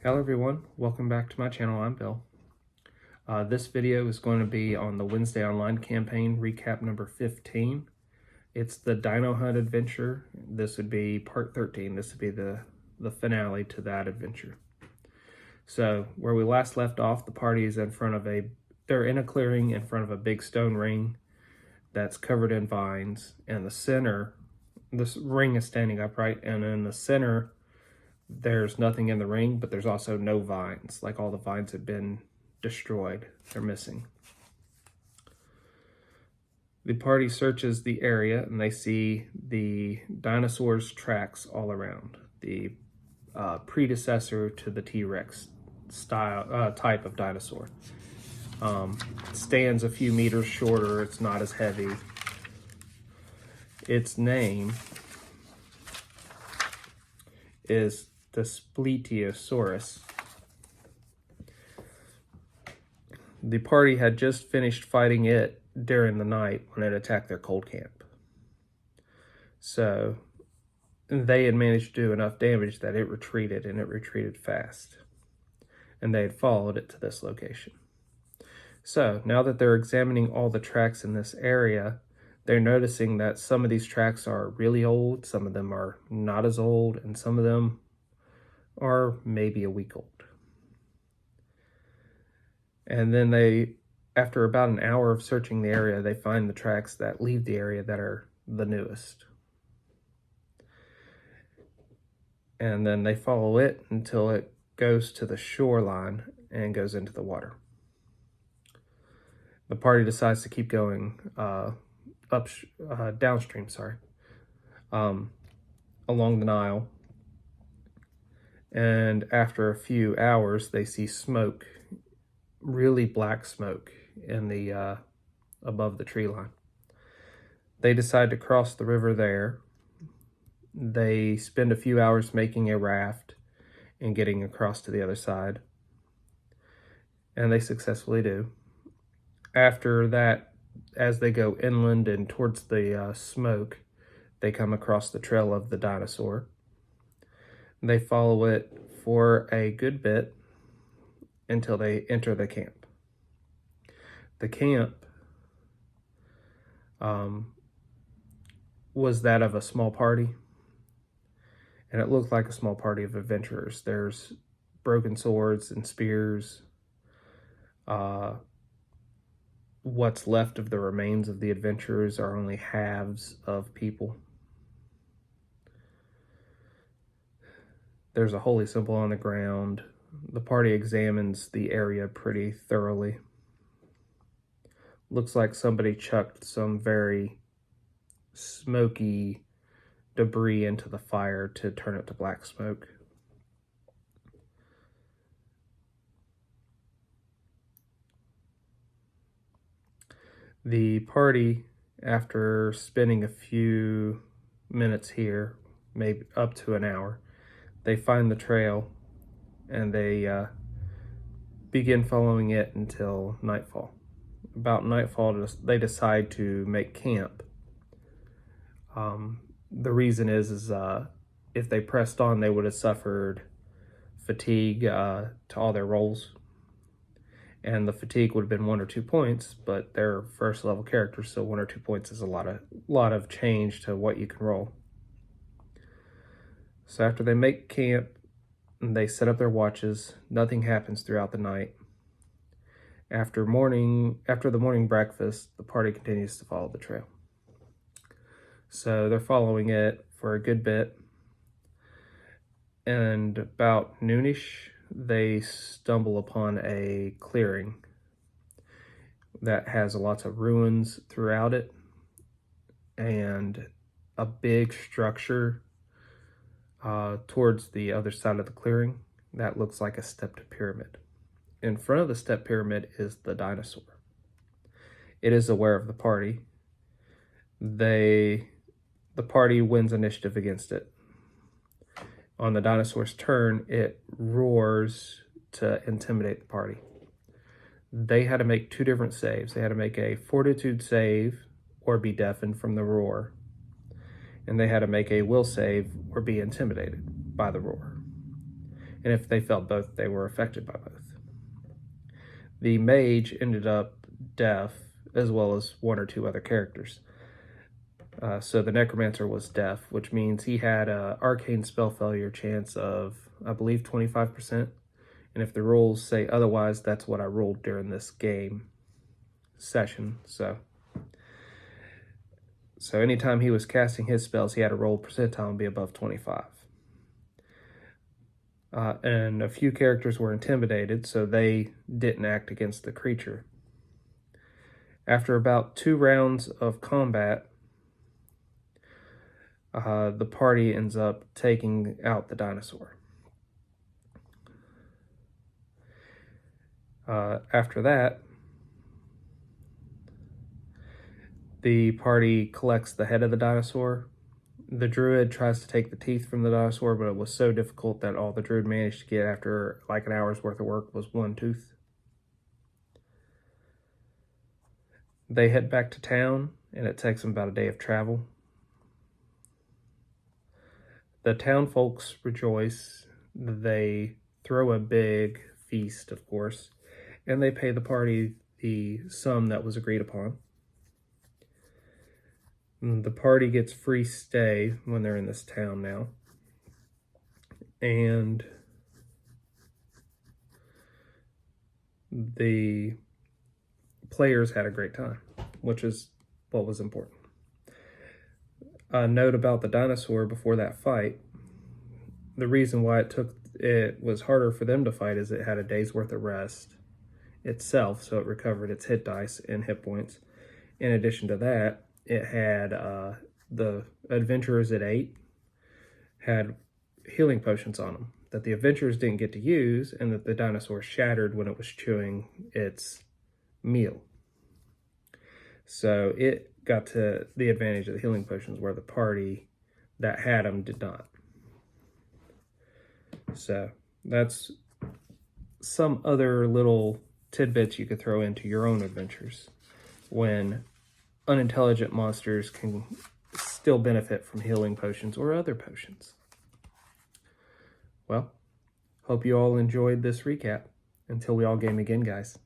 Hello everyone, welcome back to my channel. I'm Bill. This video is going to be on the Wednesday Online campaign recap number 15. It's the Dino Hunt adventure. This would be part 13. This would be the finale to that adventure. So where we last left off, the party is they're in a clearing in front of a big stone ring that's covered in vines, and this ring is standing upright, and in the center there's nothing in the ring, but there's also no vines. Like all the vines have been destroyed. They're missing. The party searches the area and they see the dinosaur's tracks all around. The predecessor to the T-Rex type of dinosaur. Stands a few meters shorter. It's not as heavy. Its name is the Spletiosaurus. The party had just finished fighting it during the night when it attacked their cold camp. So they had managed to do enough damage that it retreated, and it retreated fast. And they had followed it to this location. So now that they're examining all the tracks in this area, they're noticing that some of these tracks are really old, some of them are not as old, and some of them are maybe a week old. And then after about an hour of searching the area, they find the tracks that leave the area that are the newest. And then they follow it until it goes to the shoreline and goes into the The party decides to keep going downstream, along the Nile. And after a few hours, they see smoke, really black smoke in the above the tree line. They decide to cross the river there. They spend a few hours making a raft and getting across to the other side. And they successfully do. After that, as they go inland and towards the smoke, they come across the trail of the dinosaur. They follow it for a good bit until they enter the camp. The camp was that of a small party, and it looked like a small party of adventurers. There's broken swords and spears. What's left of the remains of the adventurers are only halves of people. There's a holy symbol on the ground. The party examines the area pretty thoroughly. Looks like somebody chucked some very smoky debris into the fire to turn it to black smoke. The party, after spending a few minutes here, maybe up to an hour, they find the trail and they begin following it until nightfall. About nightfall, they decide to make camp. The reason is if they pressed on, they would have suffered fatigue to all their rolls. And the fatigue would have been 1 or 2 points, but they're first level characters, so 1 or 2 points is a lot of change to what you can roll. So after they make camp, they set up their watches. Nothing happens throughout the night. After the morning breakfast, the party continues to follow the trail. So they're following it for a good bit. And about noonish, they stumble upon a clearing that has lots of ruins throughout it and a big structure towards the other side of the clearing that looks like a stepped pyramid. In front of the stepped pyramid is the dinosaur. It is aware of the party. The party wins initiative against it. On the dinosaur's turn, it roars to intimidate the party. They had to make 2 different saves. They had to make a fortitude save or be deafened from the roar. And they had to make a will save or be intimidated by the roar. and if they felt both, they were affected by both. The mage ended up deaf, as well as one or two other characters. So the necromancer was deaf, which means he had an arcane spell failure chance of, I believe, 25%. And if the rules say otherwise, that's what I rolled during this game session. So anytime he was casting his spells, he had to roll percentile and be above 25. And a few characters were intimidated, so they didn't act against the creature. After about 2 rounds of combat, the party ends up taking out the dinosaur. After that, the party collects the head of the dinosaur. The druid tries to take the teeth from the dinosaur, but it was so difficult that all the druid managed to get after like an hour's worth of work was one tooth. They head back to town, and it takes them about a day of travel. The town folks rejoice. They throw a big feast, of course, and they pay the party the sum that was agreed upon. The party gets free stay when they're in this town now. And the players had a great time, which is what was important. A note about the dinosaur before that fight. The reason why it was harder for them to fight is it had a day's worth of rest itself, so it recovered its hit dice and hit points. In addition to that, it had the adventurers it ate had healing potions on them that the adventurers didn't get to use, and that the dinosaur shattered when it was chewing its meal. So it got to the advantage of the healing potions, where the party that had them did not. So that's some other little tidbits you could throw into your own adventures when unintelligent monsters can still benefit from healing potions or other potions. Well, hope you all enjoyed this recap. Until we all game again, guys.